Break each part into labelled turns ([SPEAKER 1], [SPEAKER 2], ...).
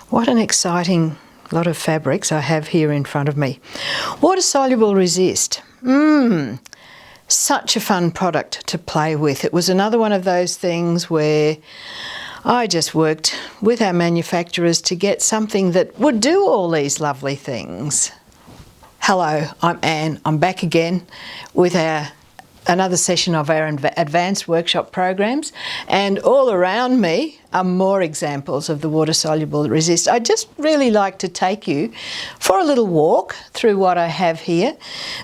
[SPEAKER 1] What an exciting lot of fabrics I have here in front of me. Water-soluble resist. Such a fun product to play with. It was another one of those things where I just worked with our manufacturers to get something that would do all these lovely things. Hello, I'm Anne. I'm back again with another session of our advanced workshop programs, and all around me are more examples of the water-soluble resist. I'd just really like to take you for a little walk through what I have here.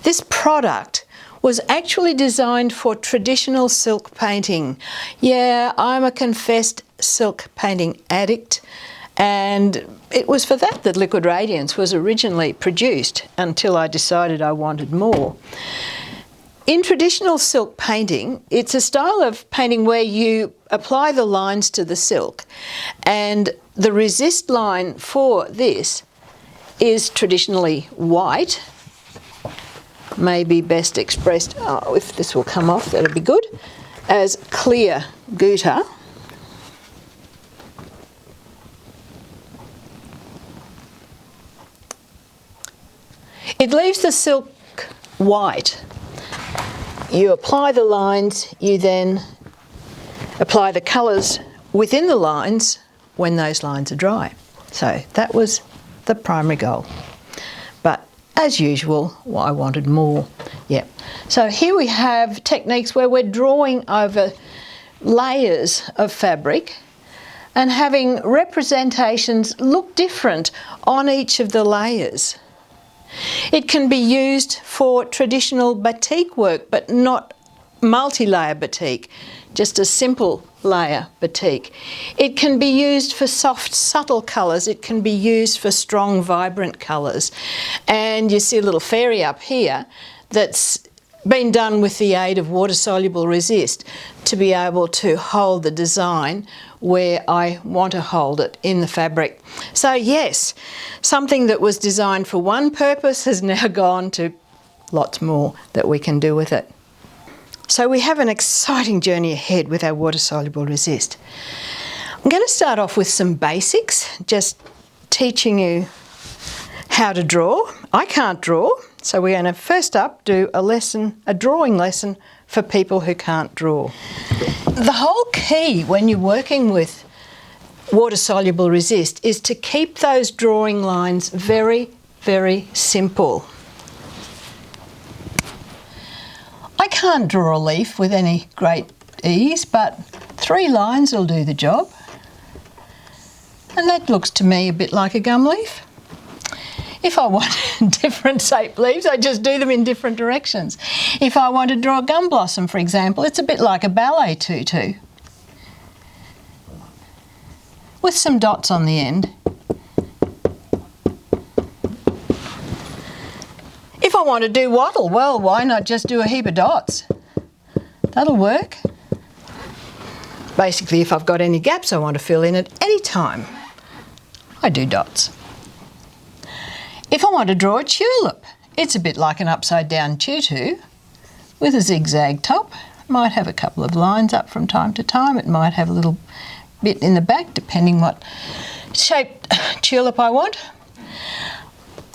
[SPEAKER 1] This product was actually designed for traditional silk painting. Yeah, I'm a confessed silk painting addict, and it was for that that Liquid Radiance was originally produced until I decided I wanted more. In traditional silk painting, it's a style of painting where you apply the lines to the silk, and the resist line for this is traditionally white, maybe best expressed, if this will come off, that'll be good, as clear gutta. It leaves the silk white. You apply the lines, you then apply the colours within the lines when those lines are dry. So that was the primary goal. But as usual, I wanted more. Yeah. So here we have techniques where we're drawing over layers of fabric and having representations look different on each of the layers. It can be used for traditional batik work, but not multi-layer batik, just a simple layer batik. It can be used for soft, subtle colours. It can be used for strong, vibrant colours. And you see a little fairy up here that's been done with the aid of water-soluble resist to be able to hold the design where I want to hold it in the fabric. So yes, something that was designed for one purpose has now gone to lots more that we can do with it. So we have an exciting journey ahead with our water-soluble resist. I'm going to start off with some basics, just teaching you how to draw. I can't draw, so we're going to first up do a drawing lesson for people who can't draw. The whole key when you're working with water-soluble resist is to keep those drawing lines very, very simple. I can't draw a leaf with any great ease, but 3 lines will do the job. And that looks to me a bit like a gum leaf. If I want different shaped leaves, I just do them in different directions. If I want to draw a gum blossom, for example, it's a bit like a ballet tutu, with some dots on the end. If I want to do wattle, well, why not just do a heap of dots? That'll work. Basically, if I've got any gaps I want to fill in at any time, I do dots. If I want to draw a tulip, it's a bit like an upside down tutu with a zigzag top. It might have a couple of lines up from time to time. It might have a little bit in the back, depending what shaped tulip I want.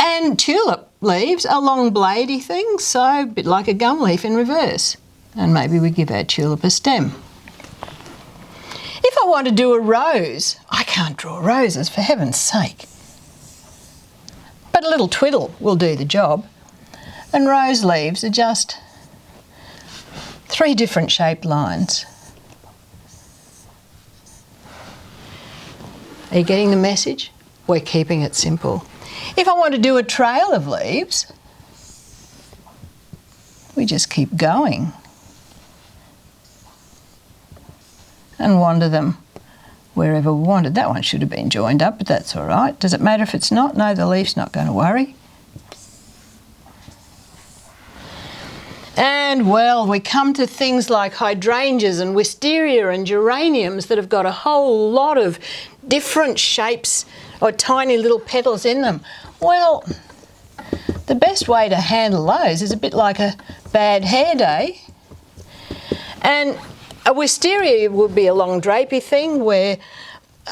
[SPEAKER 1] And tulip leaves are long bladey things, so a bit like a gum leaf in reverse. And maybe we give our tulip a stem. If I want to do a rose, I can't draw roses, for heaven's sake. But a little twiddle will do the job. And rose leaves are just 3 different shaped lines. Are you getting the message? We're keeping it simple. If I want to do a trail of leaves, we just keep going and wander them wherever we wanted. That one should have been joined up, but that's all right. Does it matter if it's not? No, the leaf's not going to worry. And well, we come to things like hydrangeas and wisteria and geraniums that have got a whole lot of different shapes or tiny little petals in them. Well, the best way to handle those is a bit like a bad hair day. And a wisteria would be a long drapey thing where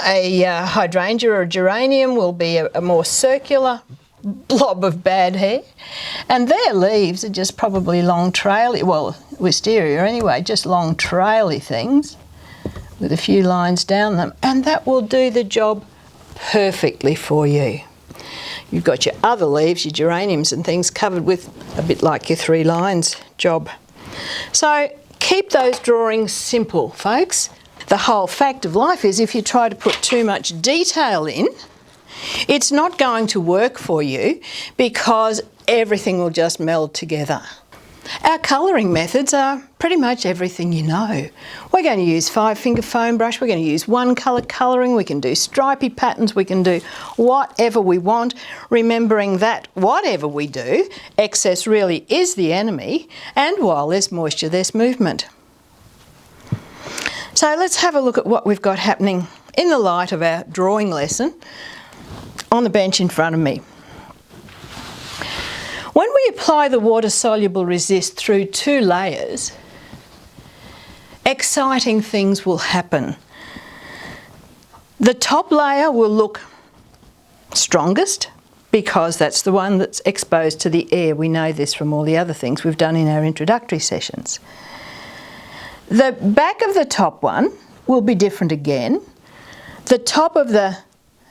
[SPEAKER 1] A hydrangea or a geranium will be a more circular blob of bad hair, and their leaves are just probably long traily, well, wisteria anyway, just long traily things with a few lines down them, and that will do the job perfectly for you. You've got your other leaves, your geraniums and things, covered with a bit like your 3 lines job. So keep those drawings simple, folks. The whole fact of life is if you try to put too much detail in, it's not going to work for you because everything will just meld together. Our colouring methods are pretty much everything you know. We're going to use 5-finger foam brush, we're going to use one colour colouring, we can do stripy patterns, we can do whatever we want, remembering that whatever we do, excess really is the enemy, and while there's moisture, there's movement. So let's have a look at what we've got happening in the light of our drawing lesson on the bench in front of me. When we apply the water-soluble resist through 2 layers, exciting things will happen. The top layer will look strongest because that's the one that's exposed to the air. We know this from all the other things we've done in our introductory sessions. The back of the top one will be different again. The top of the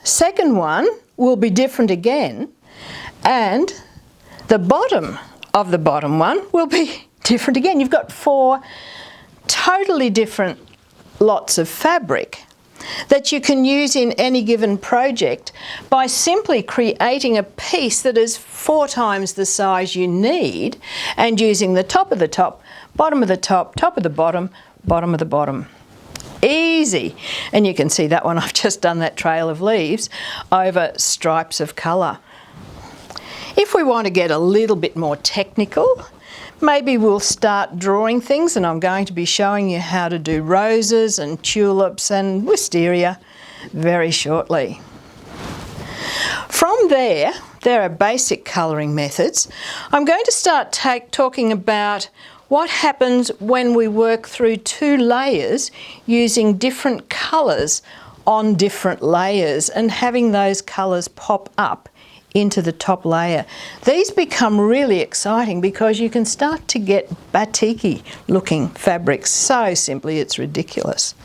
[SPEAKER 1] second one will be different again, and the bottom of the bottom one will be different again. You've got 4 totally different lots of fabric that you can use in any given project by simply creating a piece that is 4 times the size you need and using the top of the top, bottom of the top, top of the bottom, bottom of the bottom. Easy. And you can see that one, I've just done that trail of leaves over stripes of colour. If we want to get a little bit more technical, maybe we'll start drawing things, and I'm going to be showing you how to do roses and tulips and wisteria very shortly. From there are basic colouring methods. I'm going to start talking about what happens when we work through 2 layers using different colours on different layers and having those colours pop up into the top layer. These become really exciting because you can start to get batik-y looking fabrics so simply it's ridiculous.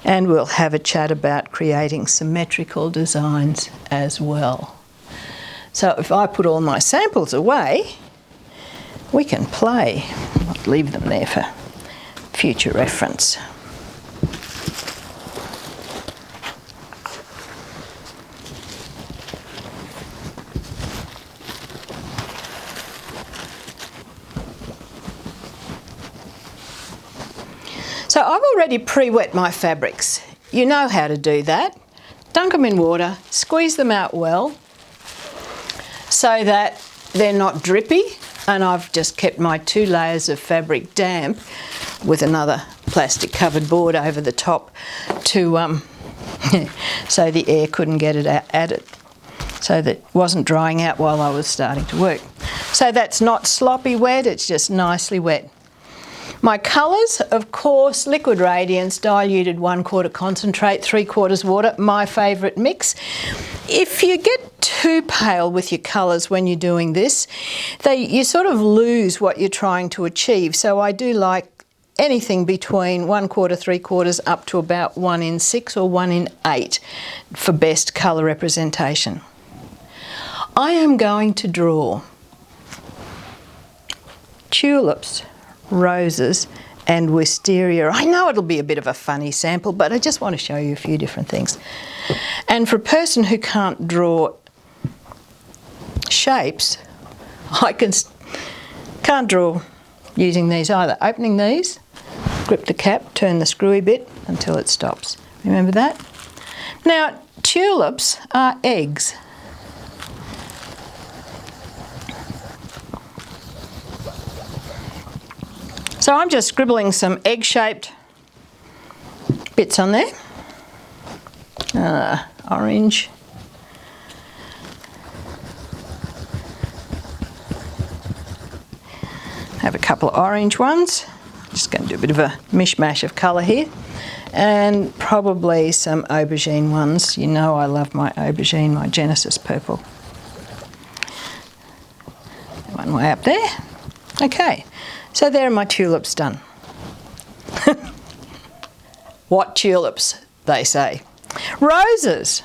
[SPEAKER 1] And we'll have a chat about creating symmetrical designs as well. So if I put all my samples away, we can play. I'll leave them there for future reference. So I've already pre-wet my fabrics. You know how to do that. Dunk them in water, squeeze them out well so that they're not drippy, and I've just kept my 2 layers of fabric damp with another plastic covered board over the top to so the air couldn't get it at it, so that it wasn't drying out while I was starting to work. So that's not sloppy wet, it's just nicely wet. My colours, of course, liquid radiance, diluted 1/4 concentrate, 3/4 water, my favourite mix. If you get too pale with your colours when you're doing this, you sort of lose what you're trying to achieve. So I do like anything between 1/4, 3/4 up to about 1/6 or 1/8 for best colour representation. I am going to draw tulips, roses and wisteria. I know it'll be a bit of a funny sample, but I just want to show you a few different things. And for a person who can't draw shapes, I can't draw using these either. Opening these, grip the cap, turn the screwy bit until it stops. Remember that? Now, tulips are eggs. So I'm just scribbling some egg-shaped bits on there. Orange. Have a couple of orange ones. Just going to do a bit of a mishmash of colour here. and probably some aubergine ones. You know I love my aubergine, my Genesis purple. One way up there. Okay, so there are my tulips done. What tulips, they say. Roses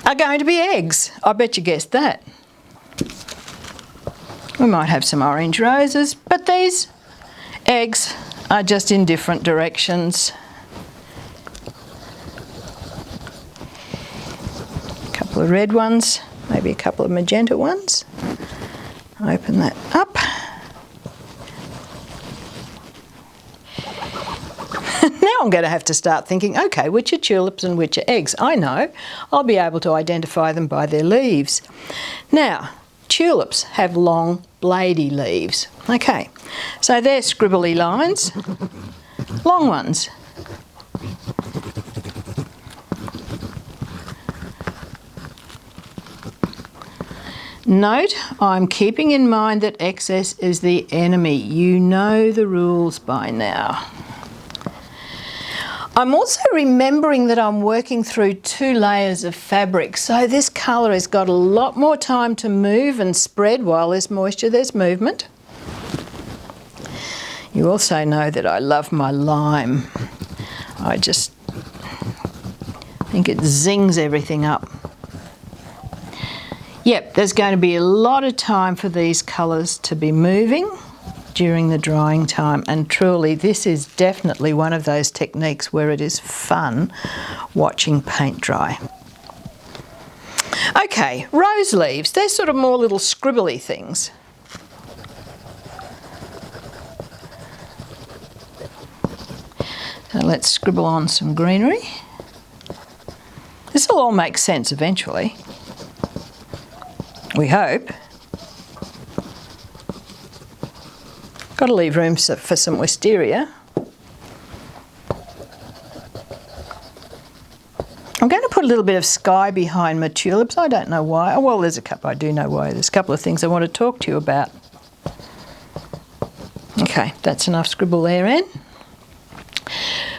[SPEAKER 1] are going to be eggs. I bet you guessed that. We might have some orange roses, but these eggs are just in different directions. A couple of red ones, maybe a couple of magenta ones. Open that up. Now I'm going to have to start thinking, okay, which are tulips and which are eggs? I know. I'll be able to identify them by their leaves. Now, tulips have long, bladey leaves. Okay, so they're scribbly lines, long ones. Note, I'm keeping in mind that excess is the enemy. You know the rules by now. I'm also remembering that I'm working through 2 layers of fabric, so this colour has got a lot more time to move and spread. While there's moisture, there's movement. You also know that I love my lime. I just think it zings everything up. Yep, there's going to be a lot of time for these colours to be moving during the drying time, and truly this is definitely one of those techniques where it is fun watching paint dry. Okay, rose leaves, they're sort of more little scribbly things. So let's scribble on some greenery. This will all make sense eventually, we hope. Got to leave room for some wisteria. I'm going to put a little bit of sky behind my tulips. I don't know why. Oh, well, there's a couple. I do know why. There's a couple of things I want to talk to you about. Okay, that's enough scribble there, Anne.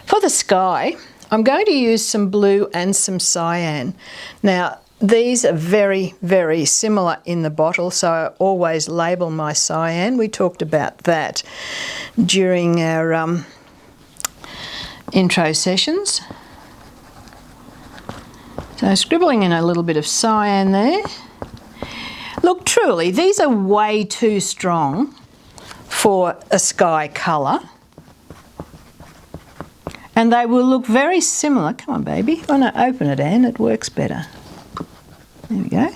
[SPEAKER 1] For the sky, I'm going to use some blue and some cyan. Now, these are very, very similar in the bottle, so I always label my cyan. We talked about that during our intro sessions. So scribbling in a little bit of cyan there. Look, truly, these are way too strong for a sky colour. And they will look very similar. Come on, baby. Oh no, open it, Anne. It works better. There we go.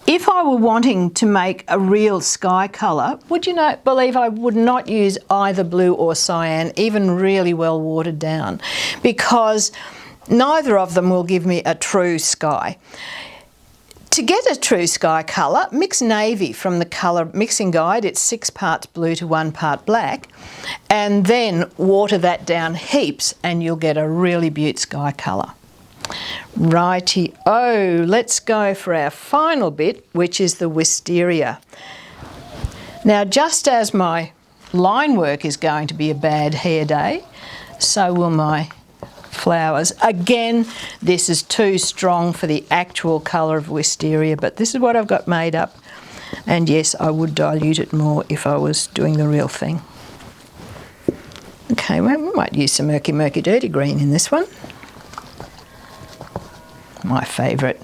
[SPEAKER 1] If I were wanting to make a real sky colour, would you believe I would not use either blue or cyan, even really well watered down, because neither of them will give me a true sky. To get a true sky colour, mix navy from the colour mixing guide. It's 6 parts blue to 1 part black, and then water that down heaps and you'll get a really beaut sky colour. Righty-o, let's go for our final bit, which is the wisteria. Now, just as my line work is going to be a bad hair day, so will my flowers. Again, this is too strong for the actual colour of wisteria, but this is what I've got made up. And yes, I would dilute it more if I was doing the real thing. Okay, well, we might use some murky, murky, dirty green in this one. My favourite.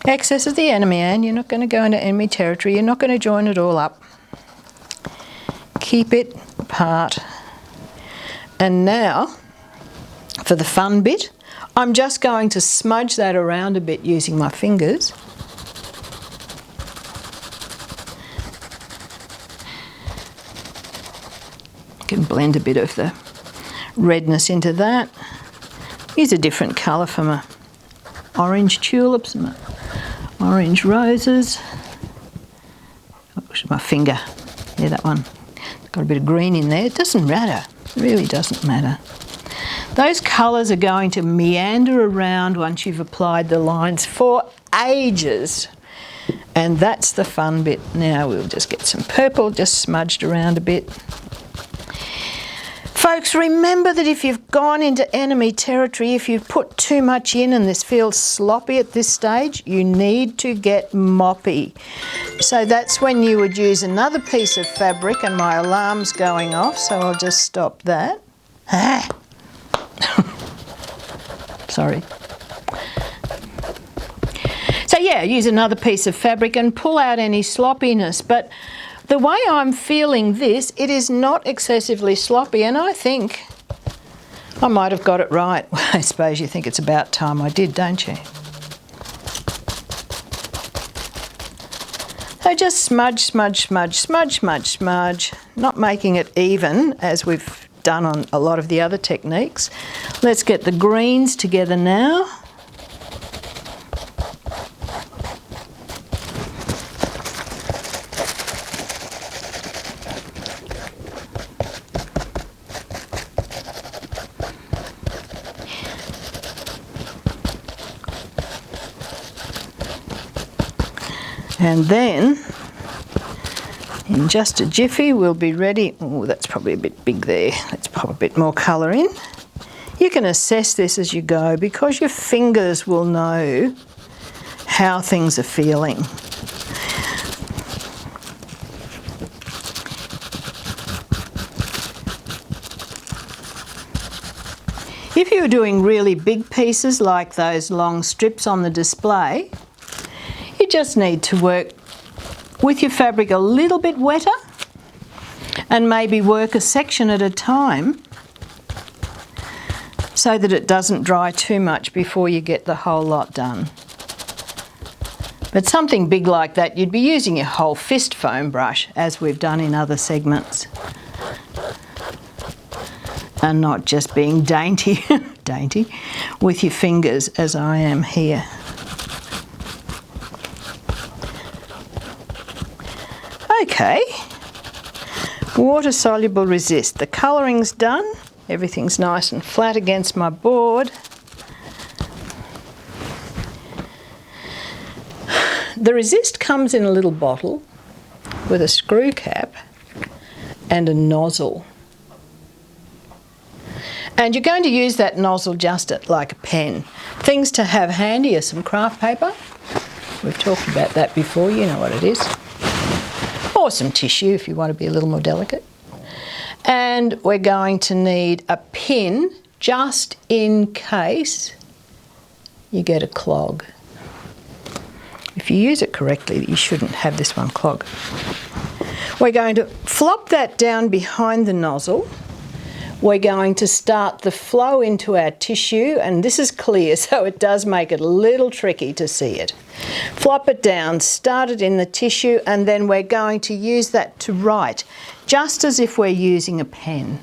[SPEAKER 1] Excess is the enemy, Anne. You're not going to go into enemy territory. You're not going to join it all up. Keep it apart. And now, for the fun bit, I'm just going to smudge that around a bit using my fingers. You can blend a bit of the redness into that. Use a different colour for my orange tulips and my orange roses. My finger, yeah, that one. Got a bit of green in there. It doesn't matter, it really doesn't matter. Those colours are going to meander around once you've applied the lines for ages. And that's the fun bit. Now we'll just get some purple just smudged around a bit. Folks, remember that if you've gone into enemy territory, if you've put too much in and this feels sloppy at this stage, you need to get moppy. So that's when you would use another piece of fabric, and my alarm's going off, so I'll just stop that. Sorry. So yeah, use another piece of fabric and pull out any sloppiness. But the way I'm feeling this, it is not excessively sloppy, and I think I might have got it right. I suppose you think it's about time I did, don't you? So just smudge, smudge, smudge, smudge, smudge, smudge, not making it even as we've done on a lot of the other techniques. Let's get the greens together now. And then, in just a jiffy, we'll be ready. Oh, that's probably a bit big there. Let's pop a bit more colour in. You can assess this as you go because your fingers will know how things are feeling. If you're doing really big pieces like those long strips on the display, you just need to work with your fabric a little bit wetter and maybe work a section at a time so that it doesn't dry too much before you get the whole lot done. But something big like that, you'd be using your whole fist foam brush as we've done in other segments, and not just being dainty, dainty with your fingers as I am here. Okay, water soluble resist. The colouring's done. Everything's nice and flat against my board. The resist comes in a little bottle with a screw cap and a nozzle. And you're going to use that nozzle just like a pen. Things to have handy are some craft paper. We've talked about that before, you know what it is. Or some tissue if you want to be a little more delicate. And we're going to need a pin just in case you get a clog. If you use it correctly, you shouldn't have this one clog. We're going to flop that down behind the nozzle. We're going to start the flow into our tissue, and this is clear, so it does make it a little tricky to see it. Flop it down, start it in the tissue, and then we're going to use that to write, just as if we're using a pen.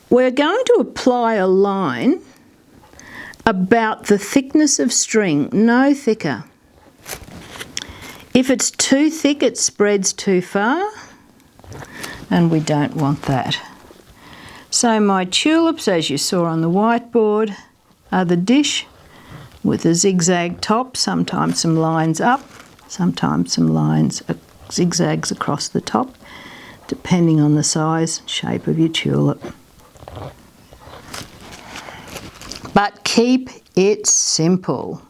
[SPEAKER 1] We're going to apply a line about the thickness of string, no thicker. If it's too thick, it spreads too far, and we don't want that. So my tulips, as you saw on the whiteboard, are the dish with a zigzag top, sometimes some lines up, sometimes some lines, zigzags across the top, depending on the size and shape of your tulip. But keep it simple.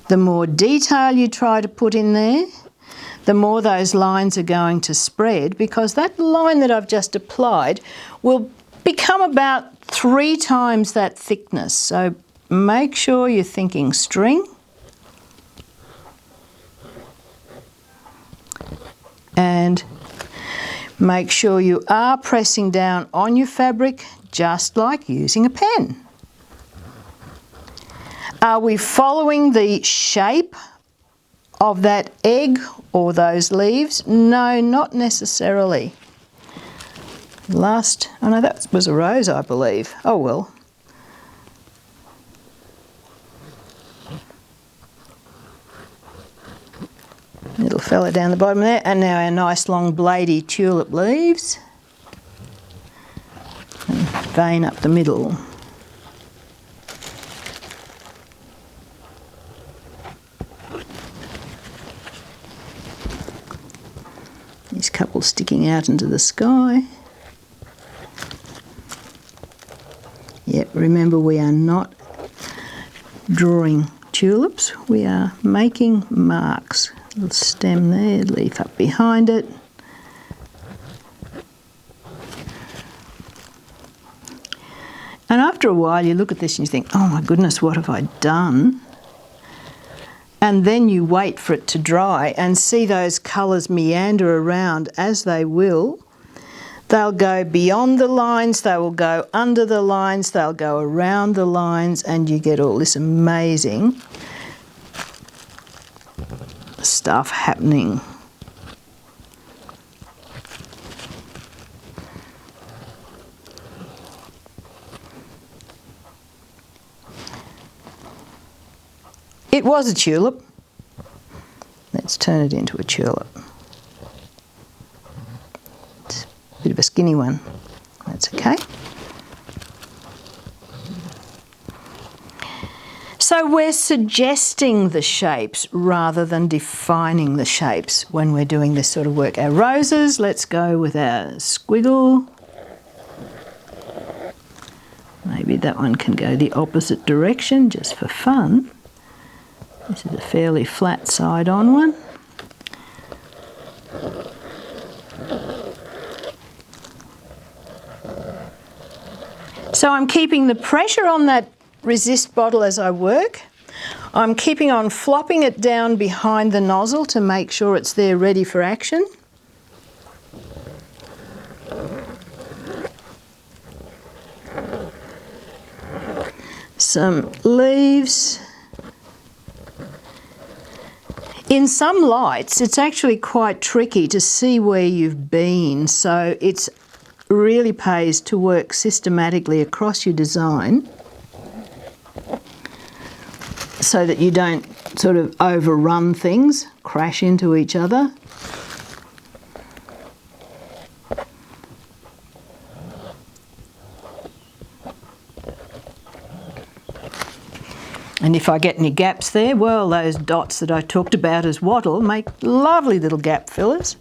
[SPEAKER 1] The more detail you try to put in there, the more those lines are going to spread, because that line that I've just applied will become about 3 times that thickness. So make sure you're thinking string, and make sure you are pressing down on your fabric just like using a pen. Are we following the shape of that egg or those leaves? No, not necessarily. Oh no, that was a rose, I believe. Oh well. Little fella down the bottom there, and now our nice long bladey tulip leaves. And vein up the middle. These couple sticking out into the sky. Yep, remember we are not drawing tulips, we are making marks. Little stem there, leaf up behind it. And after a while you look at this and you think, oh my goodness, what have I done? And then you wait for it to dry and see those colours meander around as they will. They'll go beyond the lines, they will go under the lines, they'll go around the lines, and you get all this amazing stuff happening. It was a tulip. Let's turn it into a tulip. It's a bit of a skinny one. That's okay. So we're suggesting the shapes rather than defining the shapes when we're doing this sort of work. Our roses, let's go with our squiggle. Maybe that one can go the opposite direction just for fun. This is a fairly flat side-on one. So I'm keeping the pressure on that resist bottle as I work. I'm keeping on flopping it down behind the nozzle to make sure it's there ready for action. Some leaves. In some lights, it's actually quite tricky to see where you've been, so it really pays to work systematically across your design so that you don't sort of overrun things, crash into each other. And if I get any gaps there, well, those dots that I talked about as wattle make lovely little gap fillers.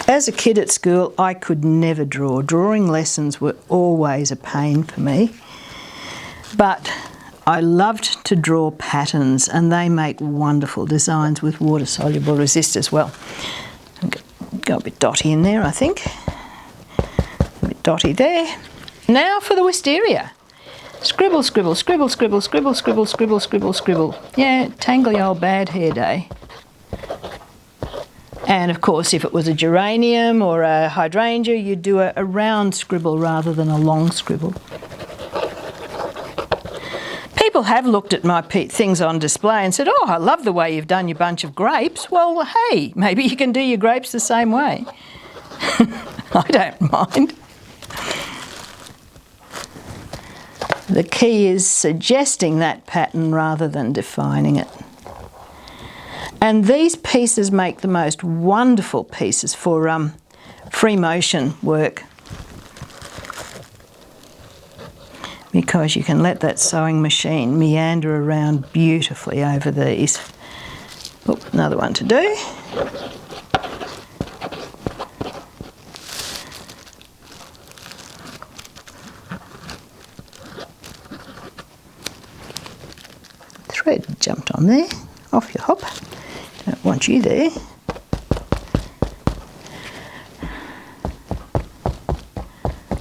[SPEAKER 1] As a kid at school, I could never draw. Drawing lessons were always a pain for me. But I loved to draw patterns, and they make wonderful designs with water-soluble resist as well. Go a bit dotty in there, I think. Dotty there. Now for the wisteria. Scribble, scribble, scribble, scribble, scribble, scribble, scribble, scribble, scribble. Yeah, tangle your old bad hair day. And of course, if it was a geranium or a hydrangea, you'd do a round scribble rather than a long scribble. People have looked at my things on display and said, oh, I love the way you've done your bunch of grapes. Well, hey, maybe you can do your grapes the same way. I don't mind. The key is suggesting that pattern rather than defining it. And these pieces make the most wonderful pieces for free motion work, because you can let that sewing machine meander around beautifully over these. Oh, another one to do. Thread jumped on there, off you hop. Don't want you there.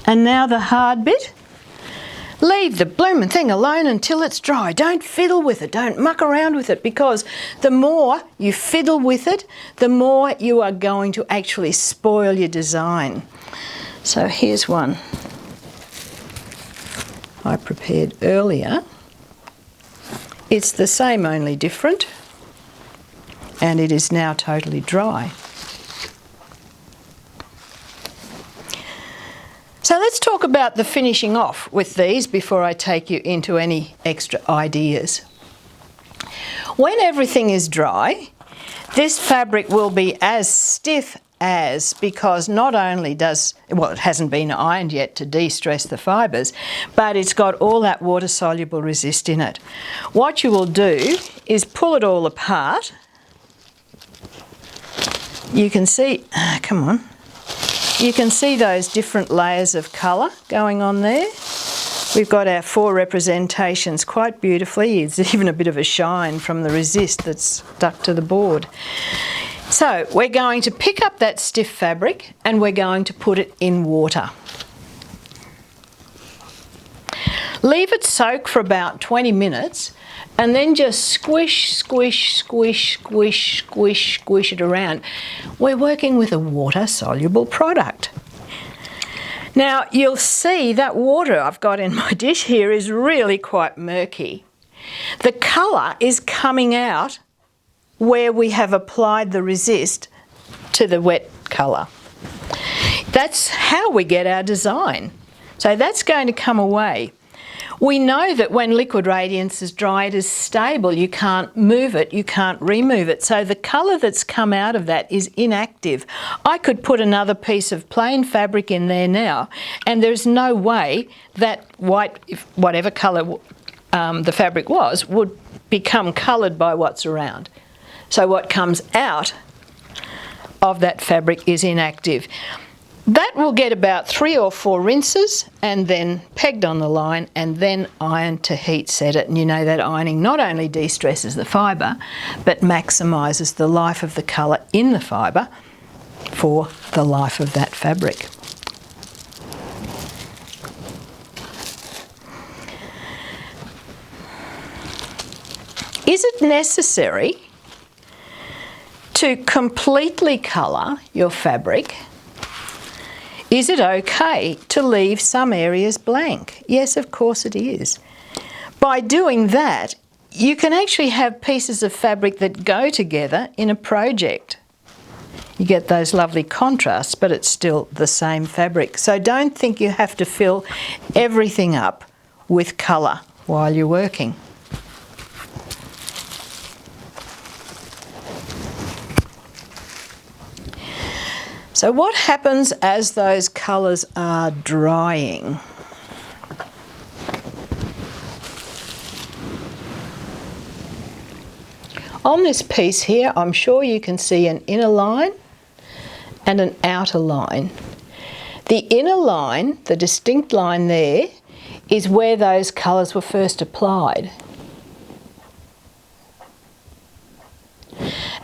[SPEAKER 1] And now the hard bit. Leave the blooming thing alone until it's dry. Don't fiddle with it, don't muck around with it, because the more you fiddle with it, the more you are going to actually spoil your design. So here's one I prepared earlier. It's the same, only different, and it is now totally dry. So let's talk about the finishing off with these before I take you into any extra ideas. When everything is dry, this fabric will be as stiff as, because not only does, well, it hasn't been ironed yet to de-stress the fibres, but it's got all that water-soluble resist in it. What you will do is pull it all apart. You can see, come on, you can see those different layers of colour going on there. We've got our 4 representations quite beautifully. There's even a bit of a shine from the resist that's stuck to the board. So we're going to pick up that stiff fabric and we're going to put it in water. Leave it soak for about 20 minutes and then just squish, squish, squish, squish, squish, squish it around. We're working with a water-soluble product. Now you'll see that water I've got in my dish here is really quite murky. The colour is coming out where we have applied the resist to the wet colour. That's how we get our design. So that's going to come away. We know that when liquid radiance is dry, it is stable. You can't move it, you can't remove it. So the colour that's come out of that is inactive. I could put another piece of plain fabric in there now, and there's no way that white, whatever colour the fabric was, would become coloured by what's around. So what comes out of that fabric is inactive. That will get about 3 or 4 rinses and then pegged on the line and then ironed to heat set it. And you know that ironing not only de-stresses the fibre but maximises the life of the colour in the fibre for the life of that fabric. Is it necessary to completely colour your fabric? Is it okay to leave some areas blank? Yes, of course it is. By doing that, you can actually have pieces of fabric that go together in a project. You get those lovely contrasts, but it's still the same fabric. So don't think you have to fill everything up with colour while you're working. So what happens as those colours are drying? On this piece here, I'm sure you can see an inner line and an outer line. The inner line, the distinct line there, is where those colours were first applied.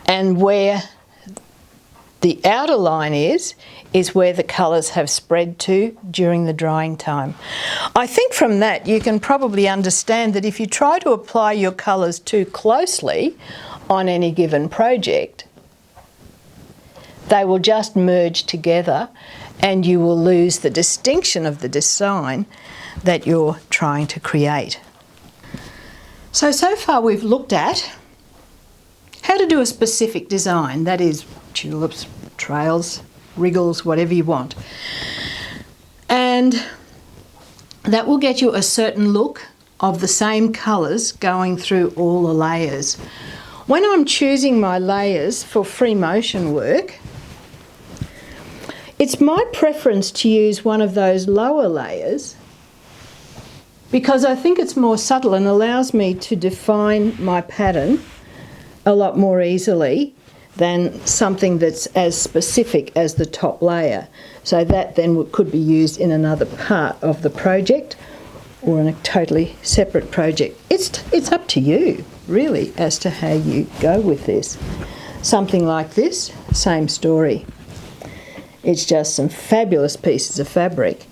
[SPEAKER 1] And where the outer line is where the colours have spread to during the drying time. I think from that you can probably understand that if you try to apply your colours too closely on any given project, they will just merge together and you will lose the distinction of the design that you're trying to create. So far we've looked at how to do a specific design, that is tulips, trails, wriggles, whatever you want. And that will get you a certain look of the same colours going through all the layers. When I'm choosing my layers for free motion work, it's my preference to use one of those lower layers because I think it's more subtle and allows me to define my pattern a lot more easily than something that's as specific as the top layer. So that then could be used in another part of the project or in a totally separate project. It's up to you, really, as to how you go with this. Something like this, same story. It's just some fabulous pieces of fabric.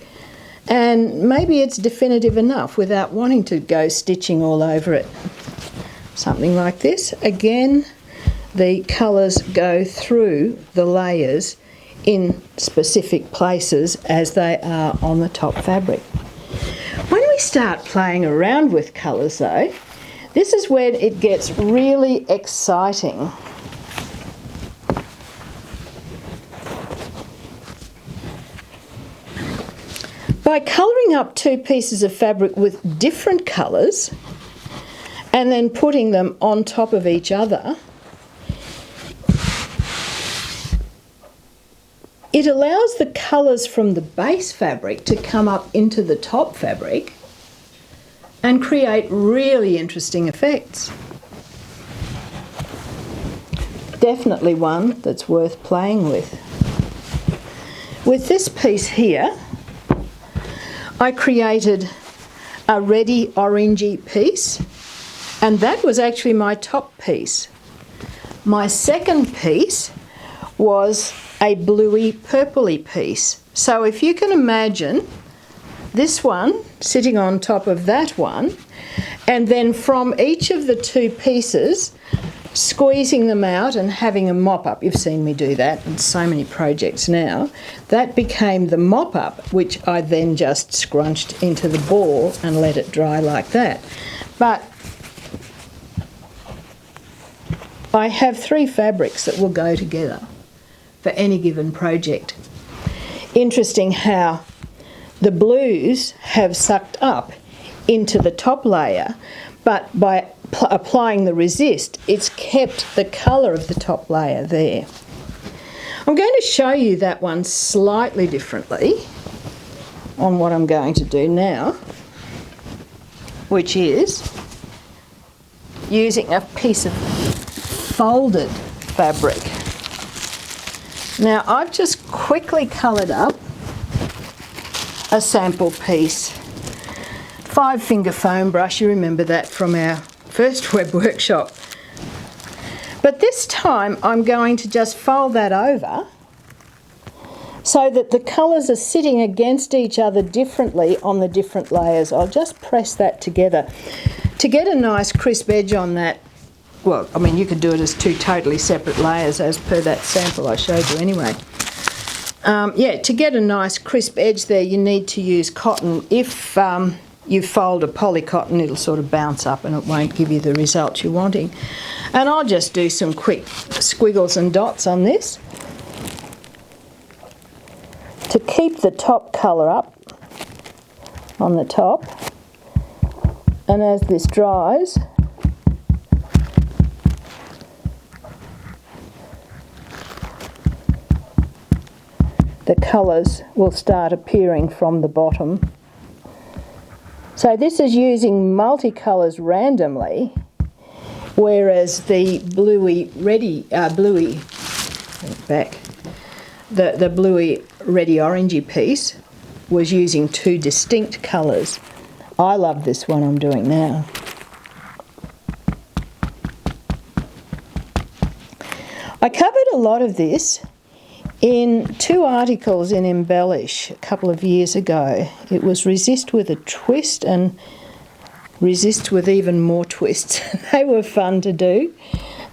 [SPEAKER 1] And maybe it's definitive enough without wanting to go stitching all over it. Something like this, again, the colours go through the layers in specific places as they are on the top fabric. When we start playing around with colours though, this is where it gets really exciting. By colouring up 2 pieces of fabric with different colours and then putting them on top of each other, It allows the colours from the base fabric to come up into the top fabric and create really interesting effects. Definitely one that's worth playing with. With this piece here, I created a reddy orangey piece, and that was actually my top piece. My second piece was a bluey purpley piece. So if you can imagine this one sitting on top of that one, and then from each of the two pieces squeezing them out and having a mop-up. You've seen me do that in so many projects now. That became the mop-up, which I then just scrunched into the ball and let it dry like that. But I have 3 fabrics that will go together for any given project. Interesting how the blues have sucked up into the top layer, but by applying the resist, it's kept the colour of the top layer there. I'm going to show you that one slightly differently on what I'm going to do now, which is using a piece of folded fabric. Now I've just quickly coloured up a sample piece. 5-finger foam brush, you remember that from our first web workshop. But this time I'm going to just fold that over so that the colours are sitting against each other differently on the different layers. I'll just press that together. To get a nice crisp edge on that, well, I mean, you could do it as 2 totally separate layers as per that sample I showed you anyway. Yeah, to get a nice crisp edge there, you need to use cotton. If you fold a poly cotton, it'll sort of bounce up and it won't give you the result you're wanting. And I'll just do some quick squiggles and dots on this to keep the top colour up on the top. And as this dries, the colours will start appearing from the bottom. So this is using multicolours randomly, whereas the bluey reddy orangey piece was using 2 distinct colours. I love this one I'm doing now. I covered a lot of this in 2 articles in Embellish a couple of years ago. It was Resist with a Twist and Resist with Even More Twists. They were fun to do,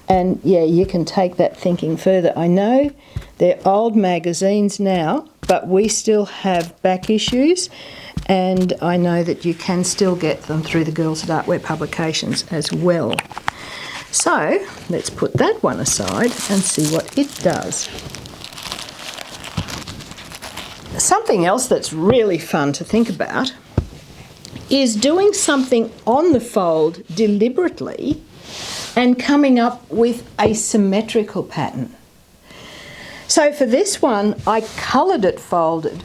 [SPEAKER 1] and yeah, you can take that thinking further. I know they're old magazines now, but we still have back issues, and I know that you can still get them through the Girls at Artware publications as well. So let's put that one aside and see what it does. Something else that's really fun to think about is doing something on the fold deliberately and coming up with a symmetrical pattern. So for this one, I coloured it folded,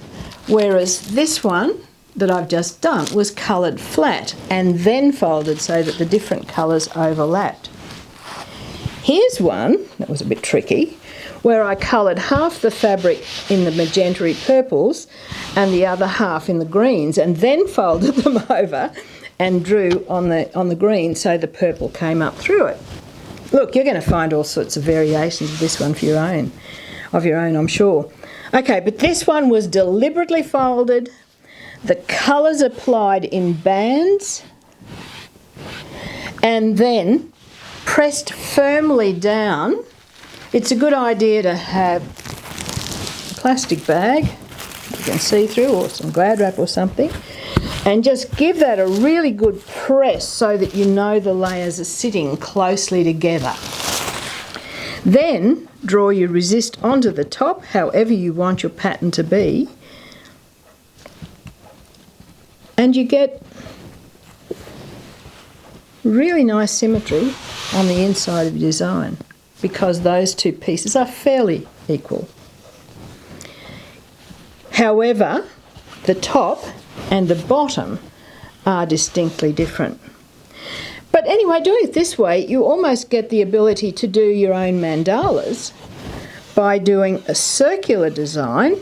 [SPEAKER 1] whereas this one that I've just done was coloured flat and then folded so that the different colours overlapped. Here's one that was a bit tricky, where I coloured half the fabric in the magenta purples and the other half in the greens, and then folded them over and drew on the green so the purple came up through it. Look, you're going to find all sorts of variations of this one for your own, I'm sure. Okay, but this one was deliberately folded, the colours applied in bands, and then pressed firmly down. It's a good idea to have a plastic bag you can see through, or some Glad wrap or something, and just give that a really good press so that you know the layers are sitting closely together. Then draw your resist onto the top, however you want your pattern to be, and you get really nice symmetry on the inside of your design, because those 2 pieces are fairly equal. However, the top and the bottom are distinctly different. But anyway, doing it this way, you almost get the ability to do your own mandalas by doing a circular design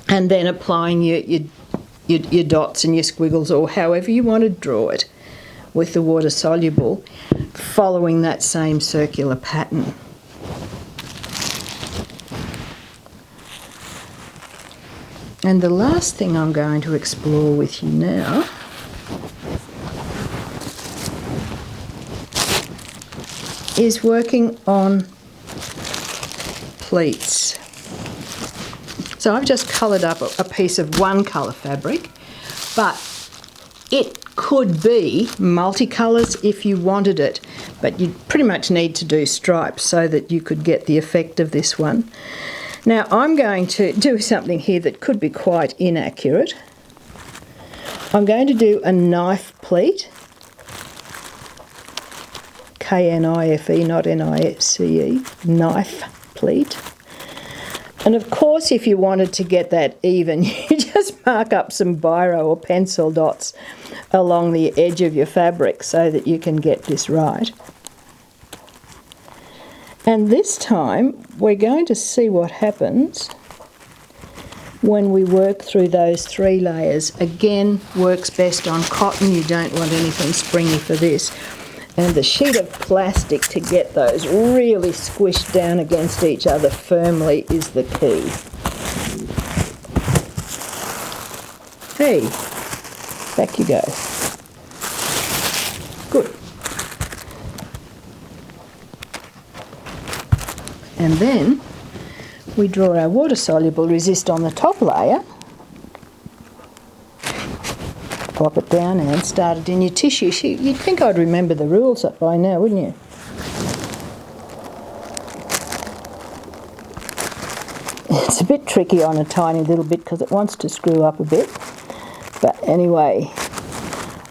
[SPEAKER 1] and then applying your dots and your squiggles, or however you want to draw it, with the water soluble, following that same circular pattern. And the last thing I'm going to explore with you now is working on pleats. So I've just coloured up a piece of one colour fabric, but it could be multicolours if you wanted it, but you pretty much need to do stripes so that you could get the effect of this one. Now I'm going to do something here that could be quite inaccurate. I'm going to do a knife pleat, K-N-I-F-E, not N-I-C-E, knife pleat. And of course, if you wanted to get that even, you just mark up some biro or pencil dots along the edge of your fabric so that you can get this right. And this time, we're going to see what happens when we work through those 3 layers. Again, works best on cotton. You don't want anything springy for this. And the sheet of plastic to get those really squished down against each other firmly is the key. Hey, back you go. Good. And then we draw our water-soluble resist on the top layer. Plop it down and start it in your tissue. You'd think I'd remember the rules by now, wouldn't you? It's a bit tricky on a tiny little bit because it wants to screw up a bit. But anyway,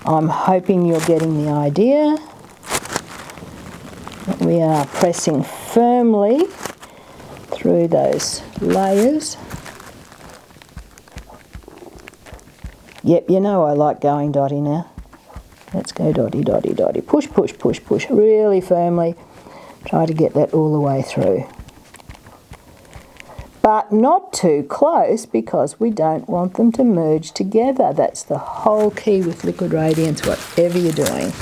[SPEAKER 1] I'm hoping you're getting the idea. We are pressing firmly through those layers. Yep, you know I like going dotty now. Let's go dotty, dotty, dotty. Push, push, push, push. Really firmly. Try to get that all the way through. But not too close because we don't want them to merge together. That's the whole key with liquid radiance, whatever you're doing.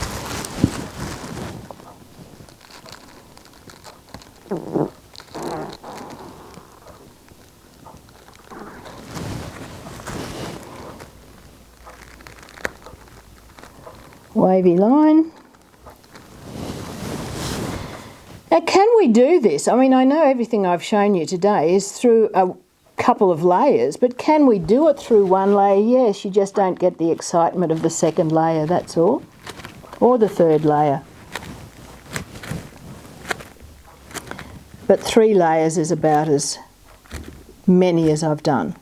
[SPEAKER 1] Wavy line. Now, can we do this? I mean, I know everything I've shown you today is through a couple of layers, but can we do it through one layer? Yes, you just don't get the excitement of the second layer, that's all. Or the third layer. But 3 layers is about as many as I've done,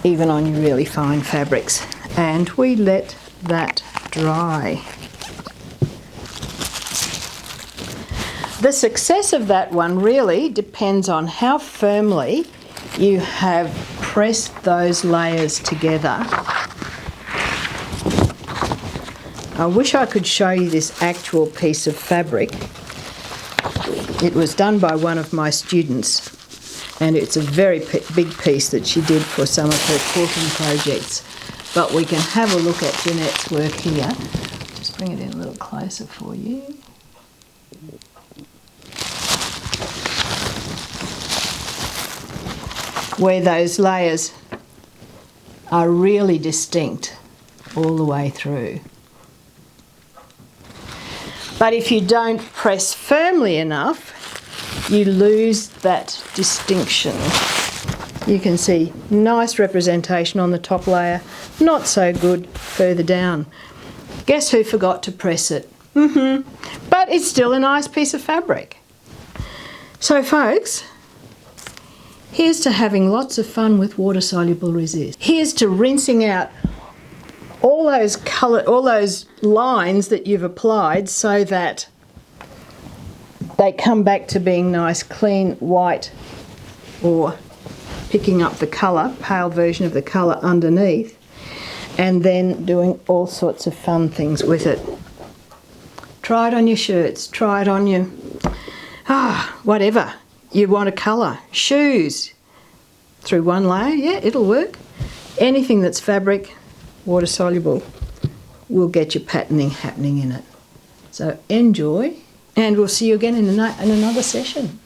[SPEAKER 1] even on your really fine fabrics. And we let that dry. The success of that one really depends on how firmly you have pressed those layers together. I wish I could show you this actual piece of fabric. It was done by one of my students, and it's a very big piece that she did for some of her quilting projects. But we can have a look at Jeanette's work here. Just bring it in a little closer for you. Where those layers are really distinct all the way through. But if you don't press firmly enough, you lose that distinction. You can see nice representation on the top layer, not so good further down. Guess who forgot to press it? But it's still a nice piece of fabric. So folks, here's to having lots of fun with water-soluble resist. Here's to rinsing out all those lines that you've applied so that they come back to being nice, clean, white or picking up the colour, pale version of the colour underneath, and then doing all sorts of fun things with it. Try it on your shirts, try it on your, whatever you want to colour. Shoes, through one layer, yeah, it'll work. Anything that's fabric, water soluble, will get your patterning happening in it. So enjoy, and we'll see you again in another session.